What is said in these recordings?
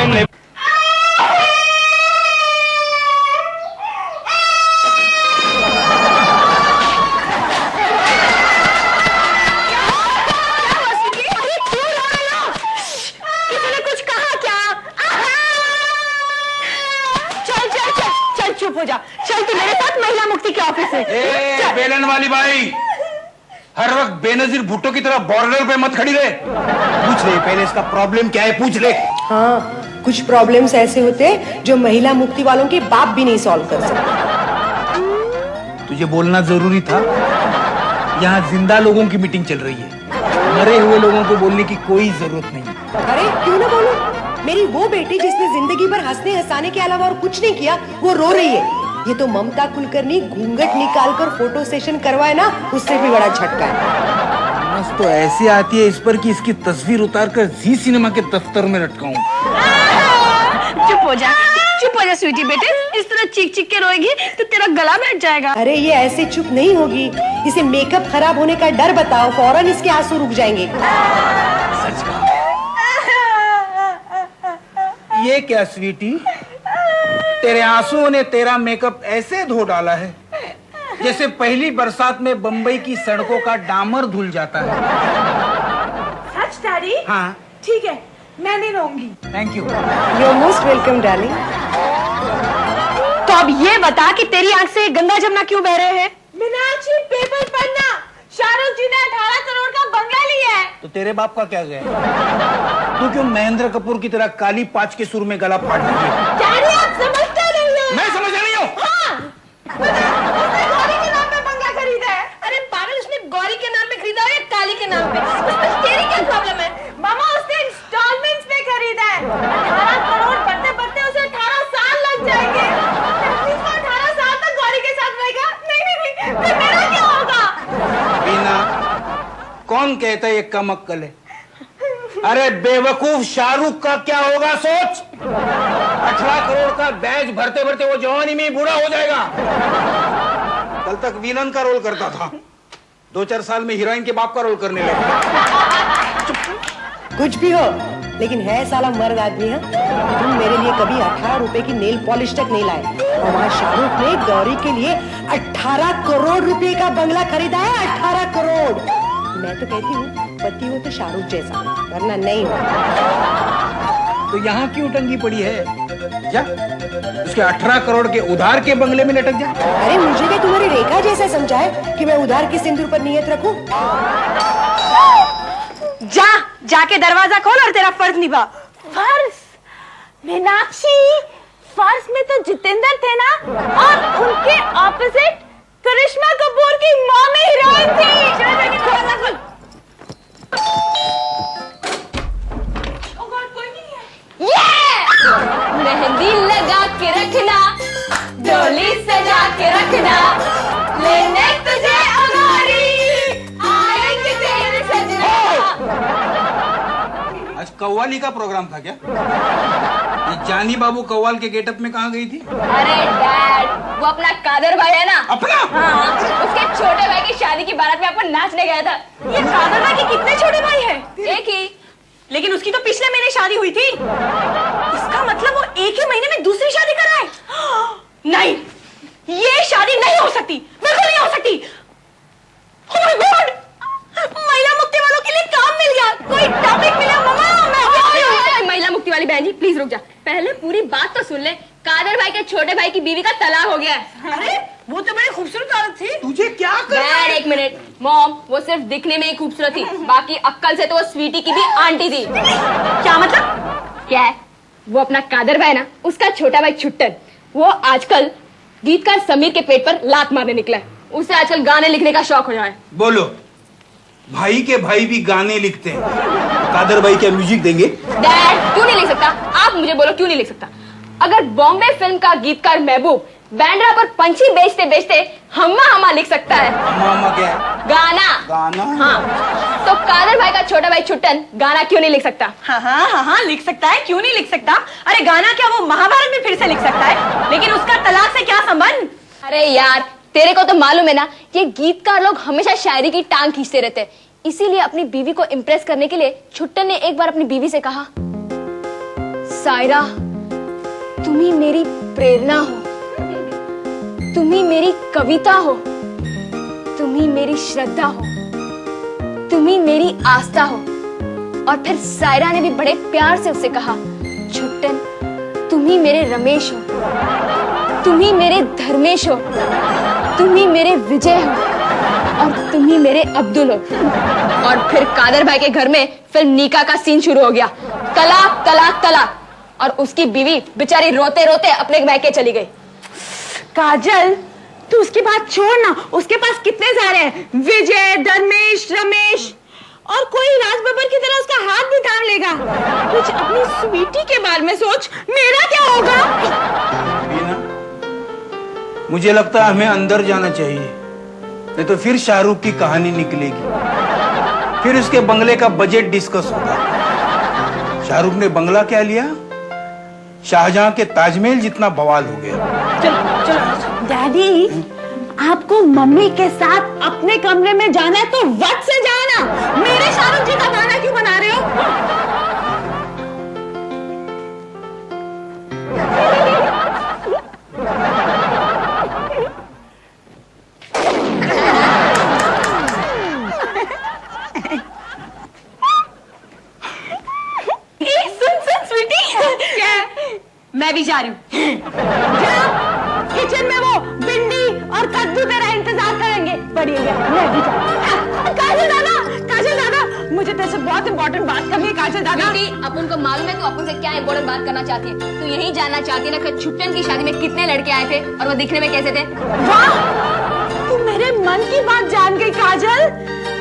Time नहीं। चुप हो जा, चल तू मेरे साथ महिला मुक्ति के ऑफिस से। बेलन वाली बाई, हर वक्त बेनजीर भुट्टो की तरह बॉर्डर पे मत खड़ी रहे। पूछ ले पहले इसका प्रॉब्लम क्या है, पूछ ले। हाँ, कुछ प्रॉब्लम्स ऐसे होते हैं जो महिला मुक्ति वालों के बाप भी नहीं सॉल्व कर सकते। तुझे बोलना जरूरी था। यहाँ जिंदा लोगों की मीटिंग चल रही है, मरे हुए लोगों को बोलने की कोई जरूरत नहीं। अरे क्यों ना बोलूं? मेरी वो बेटी जिसने जिंदगी भर हंसने हंसाने के अलावा और कुछ नहीं किया, वो रो रही है। ये तो ममता कुलकर्णी घूंघट निकालकर फोटो सेशन करवाए ना, उससे भी बड़ा झटका है। बस तो ऐसी आती है इस पर कि इसकी तस्वीर उतारकर जी सिनेमा के दफ्तर में लटकाऊं। चुप हो जा स्वीटी बेटे, इस तरह चीख चीख के रोएगी तो तेरा गला बैठ जाएगा। अरे ये ऐसे चुप नहीं होगी, इसे मेकअप खराब होने का डर बताओ, फौरन इसके आंसू रुक जाएंगे। सच कहा। ये क्या स्वीटी, तेरे आंसुओं ने तेरा मेकअप ऐसे धो डाला है जैसे पहली बरसात में बंबई की सड़कों का डामर धुल जाता है। सच डैडी? हाँ ठीक है, मैं नहीं रहूंगी। Thank you. You are most welcome darling. तो अब ये बता कि तेरी आंख से गंगा जमुना क्यों बह रहे हैं? मीनाक्षी, पेपर पढ़ना। शाहरुख जी ने 18 करोड़ का बंगला लिया है। तो तेरे बाप का क्या गया? तू क्यों महेंद्र कपूर की तरह काली पांच के सुर में गला फाड़ दी? डैडी आप समझते नहीं हो। मैं समझ नहीं हूँ। हाँ, उसने गौरी के नाम पे बंगला खरीदा है। अरे पागल, उसने गौरी के नाम पे खरीदा है या काली के नाम पे? उसमें तेरी क्या प्रॉब्लम है? मामा उसने इंस्टॉलमेंट्स पे खरीदा है। 18 करोड़ बढ़ते बढ़ते उसे 18 साल लग जाएंगे। 18 साल तक गौरी के साथ रहेगा। नहीं, फिर मेरा क्या होगा? बीना, कौन कहता है ये कम अक्कल है? अरे बेवकूफ, शाहरुख का क्या होगा सोच। 18 करोड़ का बैज भरते भरते वो जवानी में ही बूढ़ा हो जाएगा। कल तक विलन का रोल करता था, 2-4 साल में हीरोइन के बाप का रोल करने लगा। कुछ भी हो, लेकिन है साला मर्द आदमी है। तुम मेरे लिए कभी 18 रुपए की नेल पॉलिश तक नहीं लाए, और वहाँ शाहरुख ने गौरी के लिए 18 करोड़ रुपए का बंगला खरीदा है। 18 करोड़। मैं तो कहती हूँ पति हो तो शाहरुख जैसा, वरना नहीं हो। तो यहाँ क्यों टंगी पड़ी है? जा, उसके 18 करोड़ के उधार के बंगले में लटक जा। अरे मुझे भी तुम्हारी रेखा जैसा समझा है कि मैं उधार की सिंदूर पर नियत रखूं? जाके दरवाजा खोल और तेरा फर्ज निभा। फर्ज? मीनाक्षी, फर्ज में तो जितेंद्र थे ना, और उनके ऑपोजिट करिश्मा कपूर की मॉम हीरोइन थी। मेहंदी लगा के रखना, डोली सजा के रखना, लेने तुझे अगारी आएंगे तेरे सजना। आज कव्वाली का प्रोग्राम था क्या? ये जानी बाबू कव्वाल के गेटअप में कहाँ गई थी? अरे डैड, वो अपना कादर भाई है ना। अपना? हाँ, उसके छोटे भाई की शादी की बारात में अपन नाचने गया था। ये कादर भाई के कितने छोटे भाई हैं? एक ही। लेकिन उसकी तो पिछले महीने शादी हुई थी। इसका मतलब वो एक ही महीने में दूसरी शादी कराए? नहीं, ये शादी नहीं हो सकती, बिल्कुल नहीं हो सकती। Oh my God! महिला मुक्ति वालों के लिए काम मिल गया, कोई टॉपिक मिला। मामा महिला मुक्ति वाली बहन जी प्लीज रुक जा, पहले पूरी बात तो सुन ले। कादर भाई के छोटे भाई की बीवी का तलाक हो गया है। अरे वो तो बड़ी खूबसूरत औरत थी। तुझे क्या करना है? एक मिनट मॉम, वो सिर्फ दिखने में ही खूबसूरत थी, बाकी अक्कल से तो वो स्वीटी की भी आंटी थी। क्या मतलब? क्या है, वो अपना कादर भाई ना, उसका छोटा भाई छुट्टन, वो आजकल गीतकार समीर के पेट पर लात मारने निकला है। उसे आजकल गाने लिखने का शौक हो जाए। बोलो, भाई के भाई भी गाने लिखते हैं, कादर भाई क्या म्यूजिक देंगे? डैड क्यों नहीं लिख सकता? आप मुझे बोलो क्यों नहीं लिख सकता? अगर बॉम्बे फिल्म का गीतकार महबूब बैंड्रा पर पंछी बेचते बेचते हम्मा हम्मा लिख सकता है। हम्मा क्या है? गाना। गाना? हाँ, तो कादर भाई का छोटा भाई छुट्टन गाना क्यों नहीं लिख सकता? हाँ, लिख सकता है, क्यों नहीं लिख सकता? अरे गाना क्या वो महाभारत में फिर से लिख सकता है, लेकिन उसका तलाक से क्या संबंध? अरे यार, तेरे को तो मालूम है ना, ये गीतकार लोग हमेशा शायरी की टांग खींचते रहते हैं। इसीलिए अपनी बीवी को इम्प्रेस करने के लिए छुट्टन ने एक बार अपनी बीवी से कहा, सायरा, तुम ही मेरी प्रेरणा हो, तुम ही मेरी कविता हो, तुम ही मेरी श्रद्धा हो, तुम ही मेरी आस्था हो। और फिर सायरा ने भी बड़े प्यार से उसे कहा, छुट्टन तुम ही मेरे रमेश हो, तुम ही मेरे धर्मेश हो, तुम ही मेरे विजय हो और तुम ही मेरे अब्दुल हो। और फिर कादर भाई के घर में फिल्म नीका का सीन शुरू हो गया। तलाक तलाक तलाक। और उसकी बीवी बेचारी रोते रोते अपने मैके चली गई। काजल, तू उसकी बात छोड़ ना, उसके पास कितने सारे हैं, विजय, धर्मेश, रमेश, और कोई राज बब्बर की तरह उसका हाथ भी थाम लेगा। कुछ अपनी स्वीटी के बारे में सोच, मेरा क्या होगा? बीना, मुझे लगता है हमें अंदर जाना चाहिए, नहीं तो फिर शाहरुख की कहानी निकलेगी, फिर उसके बंगले का बजट डिस्कस होगा। शाहरुख ने बंगला क्या लिया, शाहजहां के ताजमहल जितना बवाल हो गया। चलो चलो डैडी, आपको मम्मी के साथ अपने कमरे में जाना है तो वक्त से जाना। मेरे शाहरुख जी का गाना क्यों बना रहे हो? सुन स्वीटी, क्या? मैं भी जा रही हूँ। किचन में वो भिंडी और कद्दू तेरा इंतजार करेंगे। बढ़िया, मैं भी काजल दादा, मुझे तेरे से बहुत इंपॉर्टेंट बात करनी है। काजल दादा, अपन को मालूम है तू अपन से क्या इंपॉर्टेंट बात करना चाहती है। तू यही जानना चाहती है ना कि छुट्टन की शादी में कितने लड़के आए थे और वो दिखने में कैसे थे। वाह, तू मेरे मन की बात जान गई काजल।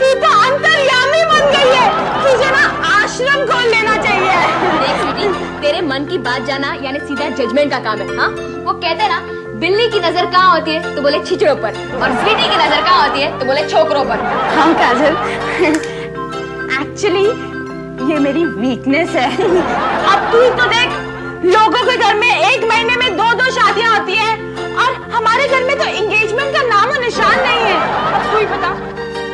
तू तो अंतर्यामी बन गई है। तुझे ना आश्रम खोल लेना चाहिए। देख स्वीटी, तेरे मन की बात जाना यानी सीधा जजमेंट का काम है। हाँ, वो कहते हैं ना, बिल्ली की नजर कहाँ होती है तो बोले छिचड़ों पर, और स्वीटी की नजर कहाँ होती है तो बोले छोकरों पर। हाँ काजल, एक्चुअली ये मेरी वीकनेस है। अब तू तो देख, लोगों के घर में एक महीने में 2-2 शादियां होती हैं और हमारे घर में तो एंगेजमेंट का नामो निशान नहीं है। अब तू ही बता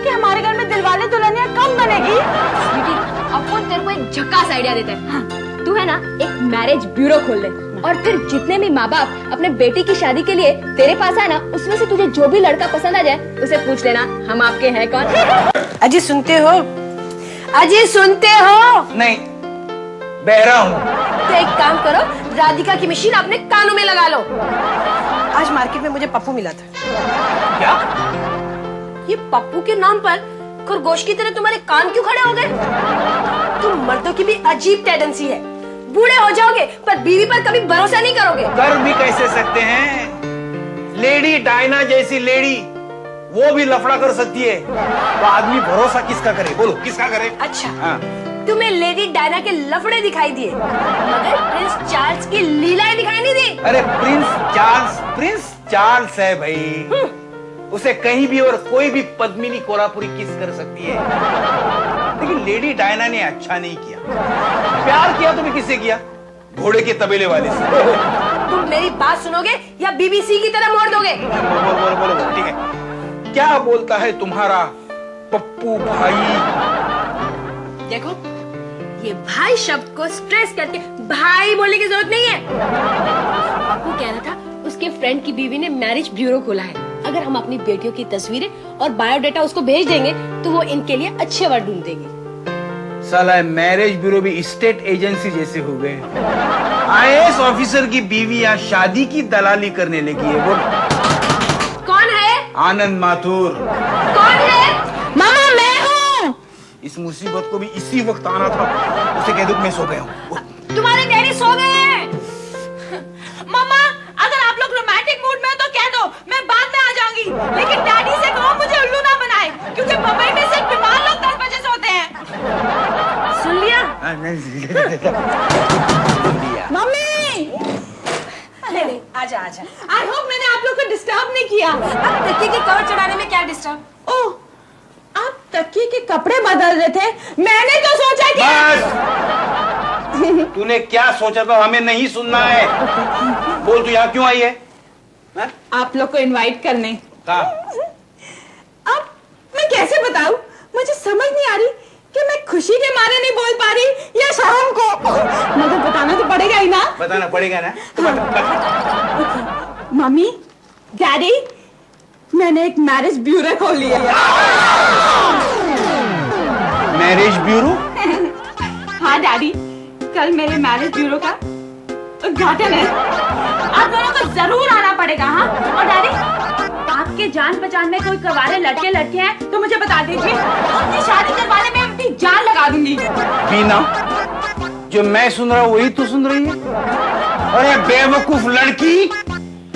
कि हमारे घर में दिलवाले दुल्हनिया कब बनेगी? स्वीटी, अपन तेरे को एक झक्कास आइडिया देते हैं। हाँ, तू है ना एक मैरिज ब्यूरो खोल ले, और फिर जितने भी माँ बाप अपने बेटी की शादी के लिए तेरे पास आए ना, उसमें से तुझे जो भी लड़का पसंद आ जाए उसे पूछ लेना, हम आपके हैं कौन। अजी सुनते हो? अजी सुनते हो? नहीं, बहरा हूँ। तो एक काम करो, राधिका की मशीन अपने कानों में लगा लो। आज मार्केट में मुझे पप्पू मिला था। क्या? ये पप्पू के नाम पर खरगोश की तरह तुम्हारे कान क्यों खड़े हो गए? तुम मर्दों की भी अजीब टेंडेंसी है, बूढ़े हो जाओगे पर बीवी पर कभी भरोसा नहीं करोगे। कर भी कैसे सकते हैं? लेडी डायना जैसी लेडी वो भी लफड़ा कर सकती है, तो आदमी भरोसा किसका करे? बोलो किसका करे? अच्छा, हाँ। तुम्हें लेडी डायना के लफड़े दिखाई दिए, मगर प्रिंस चार्ल्स की लीलाएं दिखाई नहीं दी। अरे प्रिंस चार्ल्स है भाई, उसे कहीं भी और कोई भी पद्मिनी कोरापुरी किस कर सकती है, लेकिन लेडी डायना ने अच्छा नहीं किया। प्यार किया तो भी किससे किया? घोड़े के तबेले वाले से। तुम मेरी बात सुनोगे या बीबीसी की तरह मोड़ दोगे? बोलो, ठीक है। क्या बोलता है तुम्हारा पप्पू भाई? देखो, ये भाई शब्द को स्ट्रेस करके भाई बोलने की जरूरत नहीं है। पप्पू कह रहा था उसके फ्रेंड की बीवी ने मैरिज ब्यूरो खोला है, अगर हम अपनी बेटियों की तस्वीरें और बायोडाटा उसको भेज देंगे तो वो इनके लिए अच्छे वर्ड ढूंढ देगी। साला मैरिज ब्यूरो भी स्टेट एजेंसी जैसे हो गए। आईएएस ऑफिसर की बीवी यहाँ शादी की दलाली करने लगी है। वो कौन है? आनंद माथुर। कौन है? मामा, मैं हूँ। इस मुसीबत को भी इसी वक्त आना था। उसे कह दो मैं सो गया हूँ। तुम्हारे डैडी सो गए हैं। मामा, अगर आप लोग रोमांटिक मूड में हो तो कह दो, मैं बाद में आ जाऊंगी, लेकिन डैडी से कहो मुझे उल्लू ना बनाए, क्योंकि मुंबई में सिर्फ बीमार लोग 10 बजे सोते हैं। सुन लिया? मम्मी, नहीं, आजा। आई होप मैंने आप लोग को डिस्टर्ब नहीं किया। अब तकिए के कवर चढ़ाने में क्या डिस्टर्ब? ओह, आप तकिए के कपड़े बदल रहे थे, मैंने तो सोचा कि बस। तूने क्या सोचा था हमें नहीं सुनना है। बोल, तू यहाँ क्यों आई है? हा? आप लोग को इनवाइट करने। कहाँ? अब मैं कैसे बताऊं, मुझे समझ नहीं आ रही कि मैं खुशी के मारे नहीं बोल पा रही या शर्म को, मगर बताना तो पड़ेगा ही ना? बताना पड़ेगा ना, तो बता। मम्मी, डैडी, मैंने एक मैरिज ब्यूरो खोल लिया है। Marriage bureau? हाँ डैडी, कल मेरे मैरिज ब्यूरो का उद्घाटन है। आप दोनों को जरूर आना पड़ेगा। हाँ, और डैडी, आपके जान पहचान में कोई कवारे लड़के लड़के हैं तो मुझे बता दीजिए, उनकी शादी करवाने में अपनी जान लगा दूंगी। बीना, जो मैं सुन रहा हूँ वही तू सुन रही है? अरे बेवकूफ लड़की,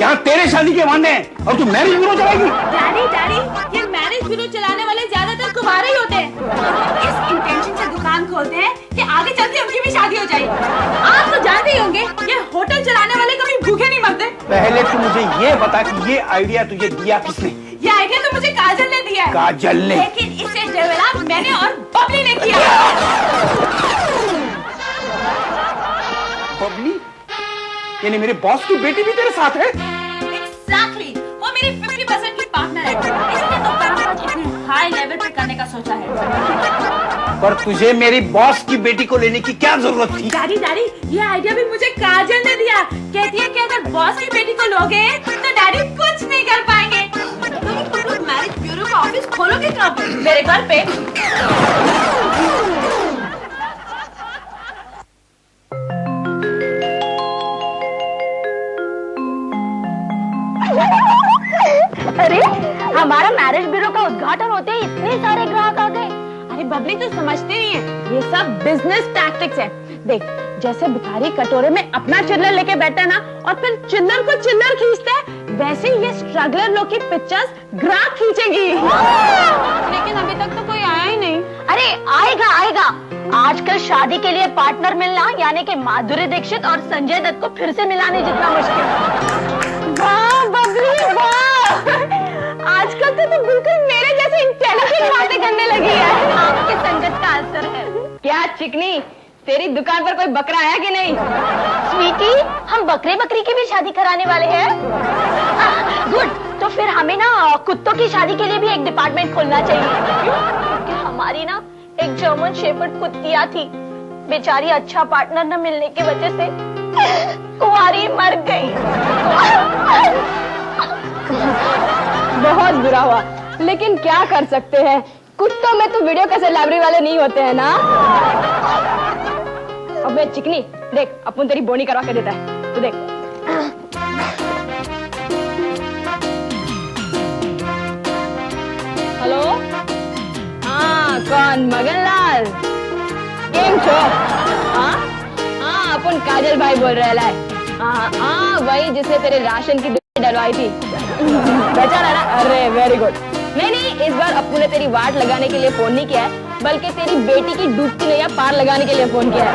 यहाँ तेरे शादी के बहाने हैं और तू मैरिज ब्यूरो चलाएगी? डैडी डैडी, ये मैरिज ब्यूरो चलाने वाले ज्यादातर कुंवारे ही होते हैं। इस इंटेंशन से दुकान खोलते हैं कि आगे चलते उनकी भी शादी हो जाए। आप तो जानते ही होंगे, ये होटल चलाने वाले कभी भूखे नहीं मरते। पहले तू मुझे ये बता कि ये आइडिया तुझे दिया किसने? ये आइडिया तो मुझे काजल ने दिया है। काजल ने? लेकिन इसे डेवलप मैंने और बबली ने किया। बबली? यानी मेरे बॉस की बेटी भी तेरे साथ है? Exactly, वो मेरी 50% की पार्टनर है, इसलिए तो कामकाज इतने हाई लेवल पे करने का सोचा है। पर तुझे मेरी बॉस की बेटी को लेने की क्या जरूरत थी? डैडी डैडी, ये आइडिया भी मुझे काजल ने दिया। कहती है कि अगर बॉस की बेटी को लोगे तो डैडी कुछ नहीं कर पाएंगे। तुम लोग मैरिज ब्यूरो का ऑफिस खोलोगे कब? मेरे घर पे। अरे हमारा मैरिज ब्यूरो का उद्घाटन होते ही इतने सारे ग्राहक आ गए। अरे बबली, तो समझते नहीं है, ये सब बिजनेस टैक्टिक्स है। देख, जैसे भिखारी कटोरे में अपना चिल्लर लेके बैठा है ना, और फिर चिल्लर को चिल्लर खींचता है, वैसे ही ये स्ट्रगलर लोग की पिक्चर्स ग्राहक खींचेगी। लेकिन अभी तक तो कोई आया ही नहीं। अरे आएगा आएगा। आजकल शादी के लिए पार्टनर मिलना यानी कि माधुरी दीक्षित और संजय दत्त को फिर से मिलाने जितना मुश्किल है। वाह बबली वाह, आजकल तो तुम बिल्कुल मेरे जैसे इंटेलिजेंट बातें करने लगी है। आपके संगत का असर है। क्या चिकनी, तेरी दुकान पर कोई बकरा आया कि नहीं? स्वीटी, हम बकरे बकरी की भी शादी कराने वाले हैं। गुड, तो फिर हमें ना कुत्तों की शादी के लिए भी एक डिपार्टमेंट खोलना चाहिए। क्योंकि हमारी ना एक जर्मन शेफर्ड कुत्तिया थी, बेचारी अच्छा पार्टनर न मिलने की वजह से कुंवारी मर गई। बहुत बुरा हुआ, लेकिन क्या कर सकते हैं, कुत्तों में तो वीडियो कैसे लाइब्रेरी वाले नहीं होते हैं ना। अबे चिकनी, देख अपन तेरी बोनी करवा के देता है, तो देख। हेलो, हाँ कौन? मगनलाल, केम छो? हाँ हाँ, अपन काजल भाई बोल रहे हैं। हाँ हाँ, वही जिसने तेरे राशन की डलवाई थी, पहचाना ना? अरे वेरी गुड। नहीं, इस बार अपू ने तेरी वाट लगाने के लिए फोन नहीं किया है, बल्कि तेरी बेटी की डूबती नैया पार लगाने के लिए फोन किया है।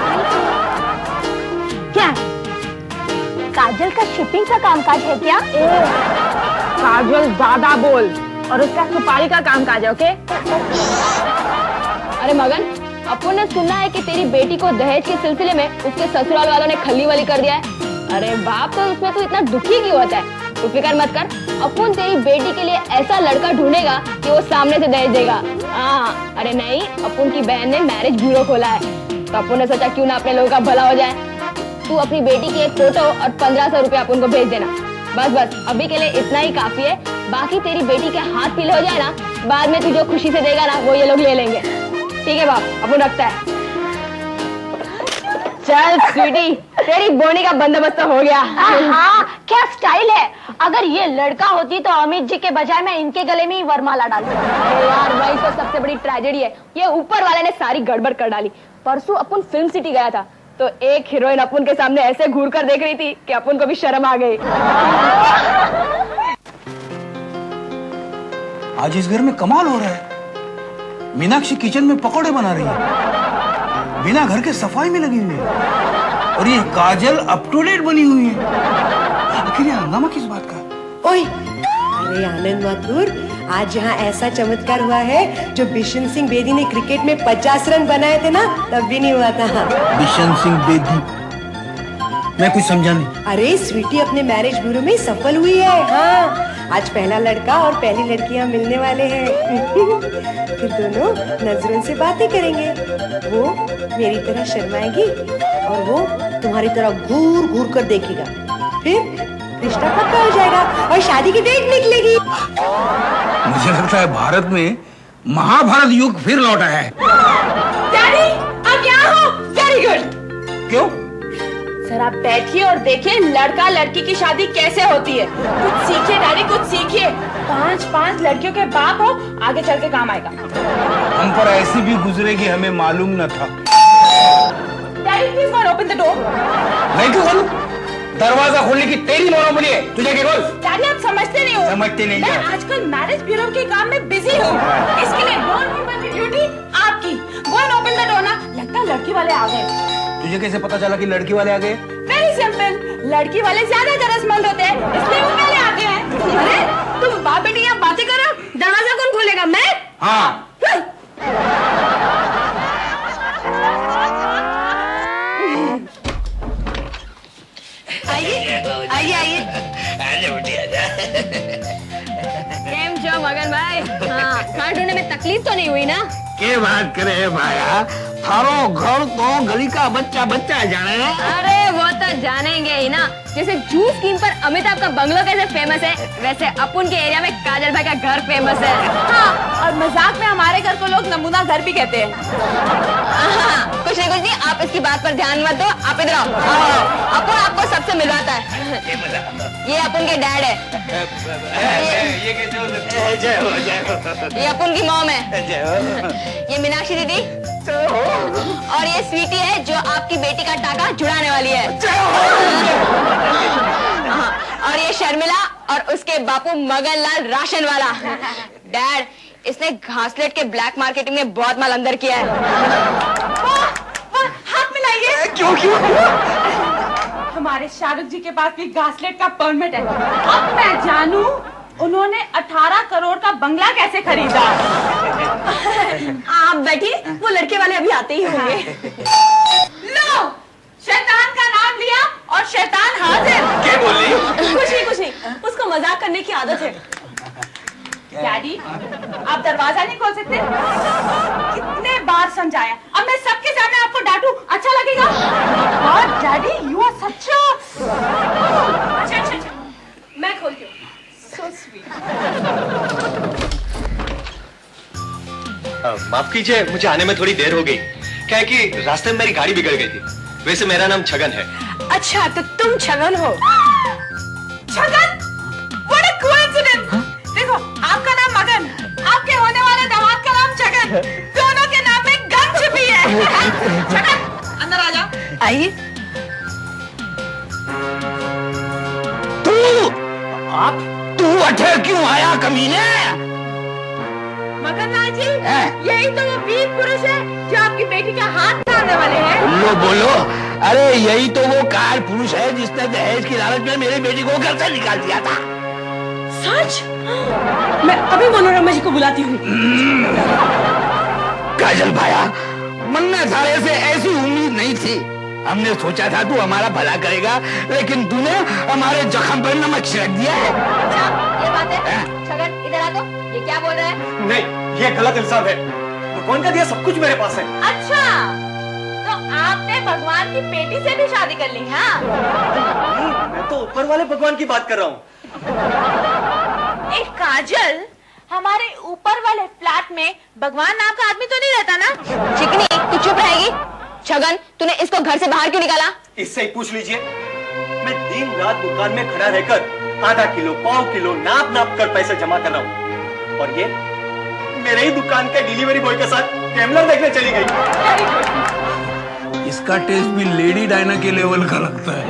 क्या काजल का शिपिंग का कामकाज है क्या? काजल ज्यादा बोल, और उसका सुपारी का कामकाज है। ओके? अरे मगन, अपू ने सुना है कि तेरी बेटी को दहेज के सिलसिले में उसके ससुराल वालों ने खल्ली वाली कर दिया है। अरे बाप, तो उसमें तो इतना दुखी क्यों होता है? तू फिक्र मत कर, अपन तेरी बेटी के लिए ऐसा लड़का ढूंढेगा कि वो सामने से दहेज देगा। हाँ, अरे नहीं, अपन की बहन ने मैरिज ब्यूरो खोला है, तो अपन ने सोचा क्यों ना अपने लोगों का भला हो जाए। तू अपनी बेटी की एक फोटो और 1500 रुपया अपन को भेज देना। बस अभी के लिए इतना ही काफी है। बाकी तेरी बेटी के हाथ पीले हो जाए ना, बाद में तू जो खुशी से देगा ना वो ये लोग ले लेंगे। ठीक है बाप, अपन रखता है। चल स्वीटी, तेरी बोनी का बंदोबस्त हो गया। हाँ, क्या स्टाइल है। अगर ये लड़का होती तो अमित जी के बजाय मैं इनके गले में ही वरमाला डालती। यार वही तो सबसे बड़ी ट्रेजेडी है, ये ऊपर वाले ने सारी गड़बड़ कर डाली। परसों अपन फिल्म सिटी गया था, तो एक हीरोइन अपन के सामने ऐसे घूर कर देख रही थी कि अपन को भी शर्म आ गई। आज इस घर में कमाल हो रहा है। मीनाक्षी किचन में पकोड़े बना रही है, बिना घर के सफाई में लगी हुई है, और ये काजल अप टू डेट बनी हुई है। आखिर ये हंगामा किस बात का? ओए, अरे आनंद माथुर, आज यहाँ ऐसा चमत्कार हुआ है जो बिशन सिंह बेदी ने क्रिकेट में 50 रन बनाए थे ना, तब भी नहीं हुआ था। बिशन सिंह बेदी? मैं कुछ समझा नहीं। अरे स्वीटी अपने मैरिज ब्यूरो में सफल हुई है। हाँ, आज पहला लड़का और पहली लड़कियां मिलने वाले हैं। फिर दोनों नजरों से बातें करेंगे। वो मेरी तरह शर्माएगी और वो तुम्हारी तरह घूर घूर कर देखेगा। फिर रिश्ता पक्का हो जाएगा और शादी की डेट निकलेगी। मुझे लगता है भारत में महाभारत युग फिर लौटा है। डैडी, आप यहाँ हो? Very good. क्यों? सर आप बैठिए और देखिए लड़का लड़की की शादी कैसे होती है। कुछ सीखिए डैडी, कुछ सीखिए। 5 लड़कियों के बाप हो, आगे चल के काम आएगा। हम पर ऐसी भी गुजरेगी, हमें मालूम न था। Daddy please go open the door. नहीं क्यों खोलूं? दरवाजा खोलने की तेरी मोनोपोली है, तुझे क्या बोल? डैडी आप समझते नहीं हो। समझते नहीं मैं क्या? आजकल मैरिज ब्यूरो के काम में बिजी हूँ। इसके लिए डोर कीपर की ड्यूटी आपकी। Go and open the door ना। लगता है लड़की वाले आ गए। तुझे कैसे पता चला कि लड़की वाले आ गए? वेरी सिंपल, लड़की वाले ज्यादा गरजमंद होते हैं, इसलिए वो पहले आते हैं। अरे तुम बाप बेटी यहाँ बातें कर रहे हो, दरवाजा कौन खोलेगा? मैं? हाँ। आइए। केम जो मगन भाई? हाँ, खाना ढूंढने में तकलीफ तो नहीं हुई ना? क्या बात करे भाया, थारो घर तो गली का बच्चा जाने। अरे वो तो जानेंगे ही ना। जैसे जूस स्कीम पर अमिताभ का बंगलो कैसे फेमस है, वैसे अपन के एरिया में काजल भाई का घर फेमस है। हाँ, और मजाक में हमारे घर को लोग नमूना घर भी कहते हैं। कुछ नहीं, आप इसकी बात पर ध्यान मत दो। आप इधर आओ। अपन आपको सबसे मिलवाता है। ये अपन के डैड है। ये कैसे हो सकता है? जय हो। ये अपन की मॉम है। ये मीनाक्षी दीदी और ये स्वीटी है जो आपकी बेटी का टाका जुड़ाने वाली है। और ये शर्मिला और उसके बापू मगनलाल राशन वाला। डैड, इसने घासलेट के ब्लैक मार्केटिंग में बहुत माल अंदर किया है। हाथ मिलाइए। क्यों? हमारे शाहरुख जी के पास भी घासलेट का परमिट है। अब मैं जानूं उन्होंने 18 करोड़ का बंगला कैसे खरीदा। आप बैठिए, वो लड़के वाले अभी आते ही होंगे। लो, शैतान का नाम लिया और शैतान हाजिर। क्या बोली? कुछ नहीं, उसको मजाक करने की आदत है। डैडी, आप दरवाजा नहीं खोल सकते? कितने बार समझाया, अब मैं सबके सामने आपको डांटूं, अच्छा लगेगा? और डैडी, यू आर सच अच्छा, मैं खोलती हूँ। So sweet. माफ कीजिए, मुझे आने में थोड़ी देर हो गई। क्या है कि रास्ते में मेरी गाड़ी बिगड़ गई थी। वैसे मेरा नाम छगन है। अच्छा, तो तुम छगन हो? छगन? What a coincidence! देखो, आपका नाम मगन, आपके होने वाले दामाद का नाम छगन। दोनों के नाम में गन छिपी है। छगन, अंदर आ जाओ। आइए। तू अठे क्यों आया कमीने? मगन लाल जी, यही तो वो वीर पुरुष है जो आपकी बेटी का हाथ थामने वाले हैं। बोलो। अरे यही तो वो कार पुरुष है जिसने दहेज की लालच में मेरी बेटी को घर से निकाल दिया था। सच? मैं अभी मनोरमा जी को बुलाती हूँ। काजल भाया, मन में सारे से ऐसी उम्मीद नहीं थी। हमने सोचा था तू हमारा भला करेगा, लेकिन तूने हमारे जख्म पर नमक छिड़क दिया है। अच्छा, ये बात है। छगन, इधर आ तो। ये क्या बोल रहा है? नहीं, ये गलत इल्जाम है। भगवान का दिया सब कुछ मेरे पास है। अच्छा, तो आपने भगवान की बेटी से भी शादी कर ली? हाँ, मैं तो ऊपर वाले भगवान की बात कर रहा हूँ। एक काजल, हमारे ऊपर वाले फ्लैट में भगवान नाम का आदमी तो नहीं रहता ना? चिकनी, तू चुप रहेगी? छगन, तूने इसको घर से बाहर क्यों निकाला? इससे ही पूछ लीजिए। मैं दिन रात दुकान में खड़ा रहकर आधा किलो, पाव किलो नाप कर पैसे जमा कर रहा हूँ। और ये मेरे ही दुकान के डिलीवरी बॉय के साथ गैम्बलर देखने चली गई। इसका टेस्ट भी लेडी डायना के लेवल का लगता है।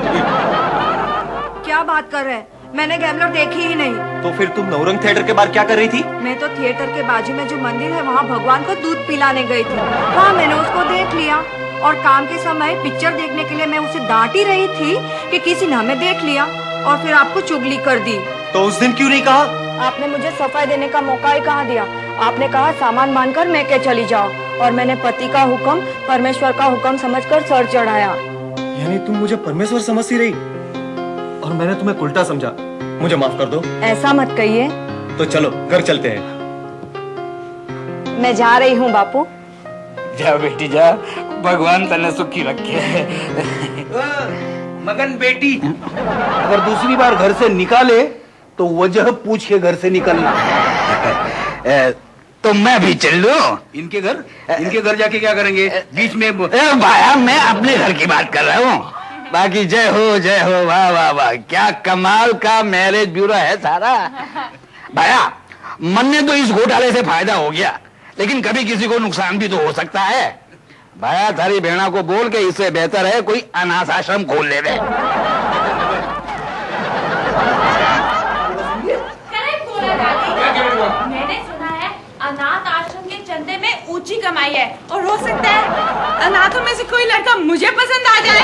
क्या बात कर रहे हैं? मैंने गैम्बलर देखी ही नहीं। तो फिर तुम नवरंग थिएटर के बाहर क्या कर रही थी? मैं तो थिएटर के बाजू में जो मंदिर है वहाँ भगवान को दूध पिलाने गई थी। हाँ, मैंने उसको देख लिया और काम के समय पिक्चर देखने के लिए मैं उसे डांट ही रही थी कि किसी ने हमें देख लिया और फिर आपको चुगली कर दी। तो उस दिन क्यों नहीं कहा? आपने मुझे सफाई देने का मौका ही कहाँ दिया। आपने कहा सामान मानकर मैं के चली जाओ और मैंने पति का हुक्म परमेश्वर का हुक्म समझकर सर चढ़ाया। यानी तुम मुझे परमेश्वर समझती रही और मैंने तुम्हें उल्टा समझा। मुझे माफ कर दो। ऐसा मत कहिए। तो चलो घर चलते हैं। मैं जा रही हूँ बापू। जा बेटी जा, भगवान तने सुखी रखे। मगन बेटी, अगर दूसरी बार घर से निकाले तो वजह पूछ के घर से निकलना। तो मैं भी चल लूं? इनके घर जाके क्या करेंगे? बीच में भाया, मैं अपने घर की बात कर रहा हूँ। बाकी जय हो, वाह वाह वाह, क्या कमाल का मैरिज ब्यूरो है सारा। भाया, मन ने तो इस घोटाले से फायदा हो गया, लेकिन कभी किसी को नुकसान भी तो हो सकता है। भाया, थारी बहना को बोल के इससे बेहतर है कोई अनाथ आश्रम खोल ले। मैंने सुना है अनाथ आश्रम के चंदे में ऊंची कमाई है और हो सकता है अनाथों में से कोई लड़का मुझे पसंद आ जाए।